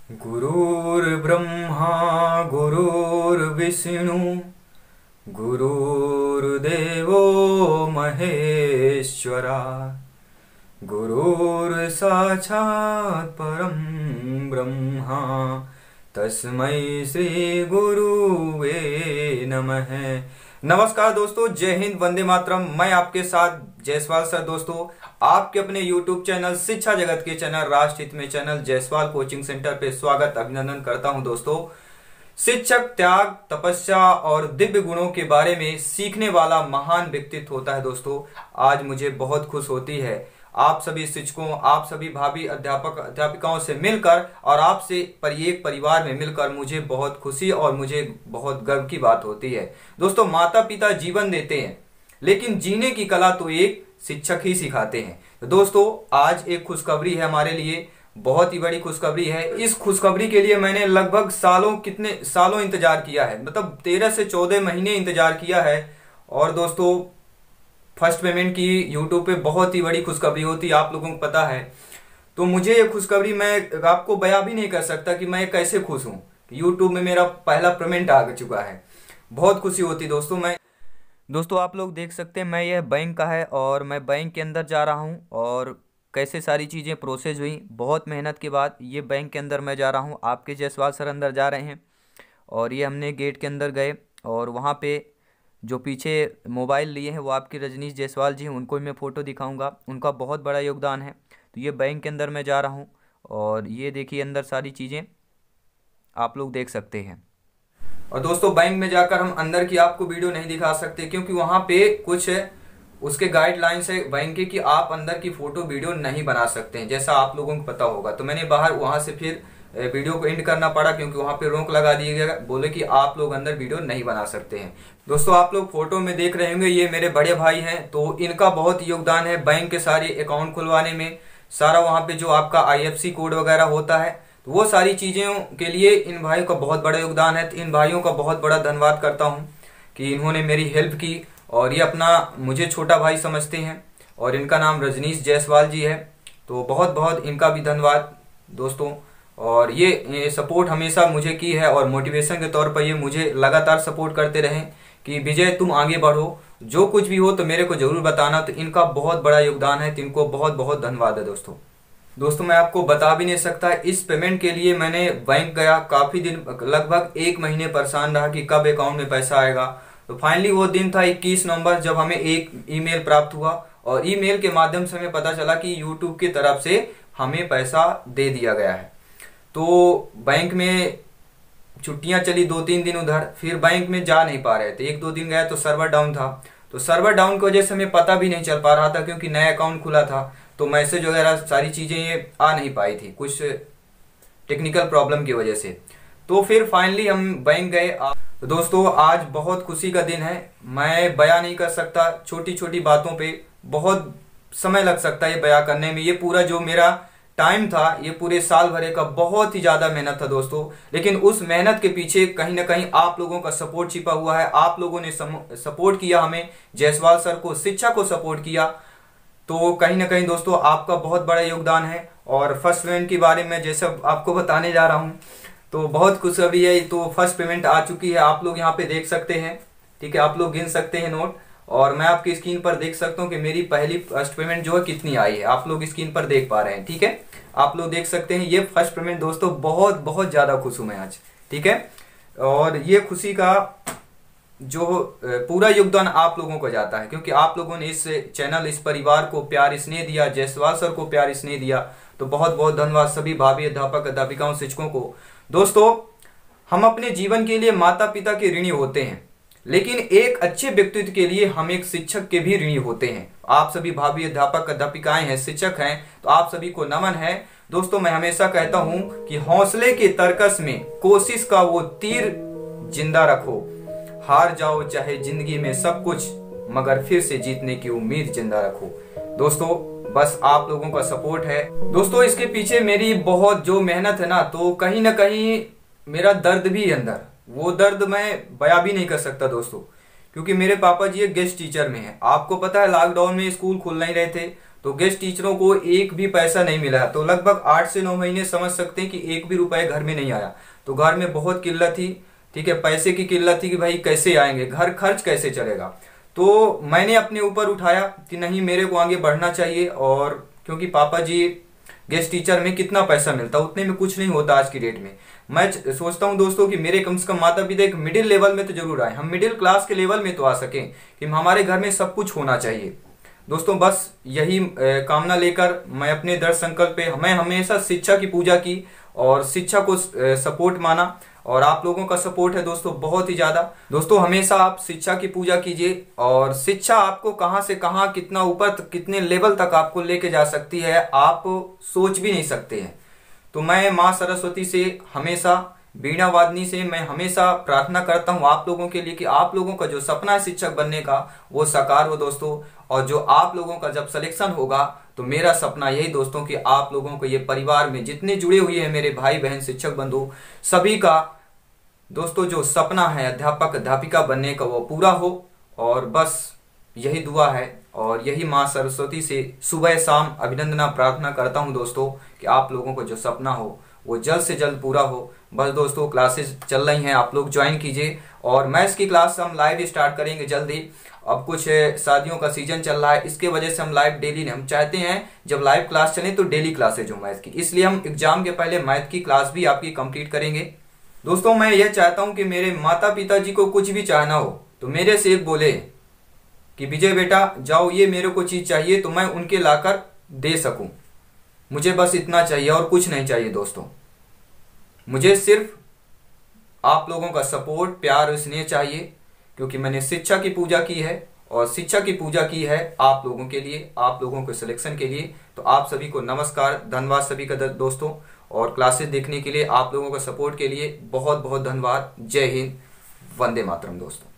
गुरुर्ब्रह्मा गुरुर्विष्णु गुरुर्देवो महेश्वरा गुरुर्साक्षात् परं ब्रह्मा तस्मै श्री गुरुवे नमः। नमस्कार दोस्तों, जय हिंद, वंदे मातरम। मैं आपके साथ जायसवाल सर। दोस्तों, आपके अपने YouTube चैनल शिक्षा जगत के चैनल राष्ट्र हित में चैनल जायसवाल कोचिंग सेंटर पे स्वागत अभिनंदन करता हूं। दोस्तों, शिक्षक त्याग, तपस्या और दिव्य गुणों के बारे में सीखने वाला महान व्यक्तित्व होता है। दोस्तों, आज मुझे बहुत खुश होती है आप सभी शिक्षकों, आप सभी भावी अध्यापक अध्यापिकाओं से मिलकर और आपसे एक परिवार में मिलकर मुझे बहुत खुशी और मुझे बहुत गर्व की बात होती है। दोस्तों, माता पिता जीवन देते हैं लेकिन जीने की कला तो एक शिक्षक ही सिखाते हैं। तो दोस्तों, आज एक खुशखबरी है हमारे लिए, बहुत ही बड़ी खुशखबरी है। इस खुशखबरी के लिए मैंने लगभग कितने सालों इंतजार किया है, मतलब 13 से 14 महीने इंतजार किया है। और दोस्तों, फर्स्ट पेमेंट की यूट्यूब पे बहुत ही बड़ी खुशखबरी होती है, आप लोगों को पता है। तो मुझे ये खुशखबरी मैं आपको बयां भी नहीं कर सकता कि मैं कैसे खुश हूँ। यूट्यूब में मेरा पहला पेमेंट आ चुका है, बहुत खुशी होती दोस्तों। दोस्तों, आप लोग देख सकते हैं, मैं यह बैंक का है और मैं बैंक के अंदर जा रहा हूँ और कैसे सारी चीज़ें प्रोसेस हुई। बहुत मेहनत के बाद ये बैंक के अंदर मैं जा रहा हूँ। आपके जायसवाल सर अंदर जा रहे हैं और ये हमने गेट के अंदर गए और वहाँ पे जो पीछे मोबाइल लिए हैं वो आपके रजनीश जायसवाल जी हैं, उनको मैं फ़ोटो दिखाऊंगा। उनका बहुत बड़ा योगदान है। तो ये बैंक के अंदर मैं जा रहा हूँ और ये देखिए अंदर सारी चीज़ें आप लोग देख सकते हैं। और दोस्तों, बैंक में जाकर हम अंदर की आपको वीडियो नहीं दिखा सकते क्योंकि वहाँ पे कुछ उसके गाइडलाइंस है बैंक के कि आप अंदर की फ़ोटो वीडियो नहीं बना सकते हैं, जैसा आप लोगों को पता होगा। तो मैंने बाहर वहाँ से फिर वीडियो को एंड करना पड़ा क्योंकि वहाँ पे रोक लगा दिया गया, बोले कि आप लोग अंदर वीडियो नहीं बना सकते हैं। दोस्तों, आप लोग फोटो में देख रहे होंगे, ये मेरे बड़े भाई हैं। तो इनका बहुत योगदान है बैंक के सारे अकाउंट खुलवाने में। सारा वहाँ पे जो आपका IFC कोड वगैरह होता है, तो वो सारी चीज़ों के लिए इन भाइयों का बहुत बड़ा योगदान है। तो इन भाइयों का बहुत बड़ा धन्यवाद करता हूँ कि इन्होंने मेरी हेल्प की और ये अपना मुझे छोटा भाई समझते हैं। और इनका नाम रजनीश जायसवाल जी है, तो बहुत बहुत इनका भी धन्यवाद दोस्तों। और ये सपोर्ट हमेशा मुझे की है और मोटिवेशन के तौर पर ये मुझे लगातार सपोर्ट करते रहें कि विजय तुम आगे बढ़ो, जो कुछ भी हो तो मेरे को जरूर बताना। तो इनका बहुत बड़ा योगदान है, तो इनको बहुत बहुत धन्यवाद है दोस्तों। मैं आपको बता भी नहीं सकता, इस पेमेंट के लिए मैंने बैंक गया, काफी दिन लगभग 1 महीने परेशान रहा कि कब अकाउंट में पैसा आएगा। तो फाइनली वो दिन था 21 नवंबर, जब हमें एक ईमेल प्राप्त हुआ और ईमेल के माध्यम से हमें पता चला कि यूट्यूब की तरफ से हमें पैसा दे दिया गया है। तो बैंक में छुट्टियां चली 2-3 दिन उधर, फिर बैंक में जा नहीं पा रहे थे। 1-2 दिन गया तो सर्वर डाउन था। तो सर्वर डाउन की वजह से हमें पता भी नहीं चल पा रहा था क्योंकि नया अकाउंट खुला था, तो मैसेज वगैरह सारी चीजें ये आ नहीं पाई थी कुछ टेक्निकल प्रॉब्लम की वजह से। तो फिर फाइनली हम बैंक गए। तो दोस्तों, आज बहुत खुशी का दिन है, मैं बयां नहीं कर सकता। छोटी छोटी बातों पे बहुत समय लग सकता है बयां करने में। ये पूरा जो मेरा टाइम था, ये पूरे साल भरे का बहुत ही ज्यादा मेहनत था दोस्तों। लेकिन उस मेहनत के पीछे कहीं ना कहीं आप लोगों का सपोर्ट छिपा हुआ है। आप लोगों ने सपोर्ट किया हमें, जायसवाल सर को, शिक्षा को सपोर्ट किया। तो कहीं ना कहीं दोस्तों आपका बहुत बड़ा योगदान है। और फर्स्ट पेमेंट के बारे में जैसे आपको बताने जा रहा हूँ, तो बहुत खुशखबरी है। तो फर्स्ट पेमेंट आ चुकी है, आप लोग यहाँ पे देख सकते हैं, ठीक है। आप लोग गिन सकते हैं नोट, और मैं आपकी स्क्रीन पर देख सकता हूँ कि मेरी पहली फर्स्ट पेमेंट जो है कितनी आई है, आप लोग स्क्रीन पर देख पा रहे हैं, ठीक है। आप लोग देख सकते हैं ये फर्स्ट पेमेंट। दोस्तों, बहुत बहुत ज्यादा खुश हूं मैं आज, ठीक है। और ये खुशी का जो पूरा योगदान आप लोगों को जाता है क्योंकि आप लोगों ने इस चैनल, इस परिवार को प्यार स्नेह दिया, जायसवाल सर को प्यार स्नेह दिया। तो बहुत बहुत धन्यवाद सभी भावी अध्यापक अध्यापिकाओं शिक्षकों को। दोस्तों, हम अपने जीवन के लिए माता पिता के ऋणी होते हैं, लेकिन एक अच्छे व्यक्तित्व के लिए हम एक शिक्षक के भी ऋणी होते हैं। आप सभी भावी अध्यापक अध्यापिकाएं हैं, शिक्षक हैं, तो आप सभी को नमन है। दोस्तों, मैं हमेशा कहता हूं कि हौसले के तर्कस में कोशिश का वो तीर जिंदा रखो। हार जाओ चाहे जिंदगी में सब कुछ, मगर फिर से जीतने की उम्मीद जिंदा रखो। दोस्तों, बस आप लोगों का सपोर्ट है। दोस्तों, इसके पीछे मेरी बहुत जो मेहनत है ना, तो कहीं ना कहीं मेरा दर्द भी अंदर, वो दर्द मैं बयां भी नहीं कर सकता दोस्तों, क्योंकि मेरे पापा जी एक गेस्ट टीचर में हैं। आपको पता है लॉकडाउन में स्कूल खुल नहीं रहे थे, तो गेस्ट टीचरों को एक भी पैसा नहीं मिला है। तो लगभग 8 से 9 महीने समझ सकते हैं कि एक भी रुपए घर में नहीं आया। तो घर में बहुत किल्लत थी, ठीक है, पैसे की किल्लत थी कि भाई कैसे आएंगे, घर खर्च कैसे चलेगा। तो मैंने अपने ऊपर उठाया कि नहीं, मेरे को आगे बढ़ना चाहिए। और क्योंकि पापा जी गेस्ट टीचर में कितना पैसा मिलता, उतने में कुछ नहीं होता आज की डेट में। मैं सोचता हूं दोस्तों कि मेरे कम से कम माता पिता एक मिडिल लेवल में तो जरूर आए, हम मिडिल क्लास के लेवल में तो आ सकें कि हमारे घर में सब कुछ होना चाहिए। दोस्तों बस यही कामना लेकर मैं अपने दृढ़ संकल्प पे, मैं हमेशा शिक्षा की पूजा की और शिक्षा को सपोर्ट माना। और आप लोगों का सपोर्ट है दोस्तों बहुत ही ज्यादा। दोस्तों हमेशा आप शिक्षा की पूजा कीजिए, और शिक्षा आपको कहां से कहां, कितना ऊपर, कितने लेवल तक आपको लेके जा सकती है, आप सोच भी नहीं सकते हैं। तो मैं माँ सरस्वती से हमेशा, वीणा वादनी से मैं हमेशा प्रार्थना करता हूँ आप लोगों के लिए कि आप लोगों का जो सपना है शिक्षक बनने का वो साकार हो दोस्तों। और जो आप लोगों का जब सिलेक्शन होगा तो मेरा सपना यही दोस्तों कि आप लोगों को, ये परिवार में जितने जुड़े हुए हैं मेरे भाई बहन शिक्षक बंधु, सभी का दोस्तों जो सपना है अध्यापक अध्यापिका बनने का वो पूरा हो। और बस यही दुआ है, और यही माँ सरस्वती से सुबह शाम अभिनंदना प्रार्थना करता हूँ दोस्तों कि आप लोगों को जो सपना हो वो जल्द से जल्द पूरा हो। बस दोस्तों क्लासेस चल रही हैं, आप लोग ज्वाइन कीजिए। और मैथ्स की क्लास हम लाइव स्टार्ट करेंगे जल्दी। अब कुछ शादियों का सीजन चल रहा है, इसके वजह से हम लाइव डेली, हम चाहते हैं जब लाइव क्लास चले तो डेली क्लासेज हो मैथ की, इसलिए हम एग्जाम के पहले मैथ की क्लास भी आपकी कंप्लीट करेंगे। दोस्तों मैं यह चाहता हूं कि मेरे माता पिता जी को कुछ भी चाहना हो तो मेरे से एक बोले कि विजय बेटा जाओ, ये मेरे को चीज चाहिए, तो मैं उनके लाकर दे सकूं। मुझे बस इतना चाहिए और कुछ नहीं चाहिए दोस्तों। मुझे सिर्फ आप लोगों का सपोर्ट, प्यार और स्नेह चाहिए, क्योंकि मैंने शिक्षा की पूजा की है, और शिक्षा की पूजा की है आप लोगों के लिए, आप लोगों के सिलेक्शन के लिए। तो आप सभी को नमस्कार, धन्यवाद सभी का दोस्तों। और क्लासेस देखने के लिए, आप लोगों का सपोर्ट के लिए बहुत बहुत धन्यवाद। जय हिंद, वंदे मातरम दोस्तों।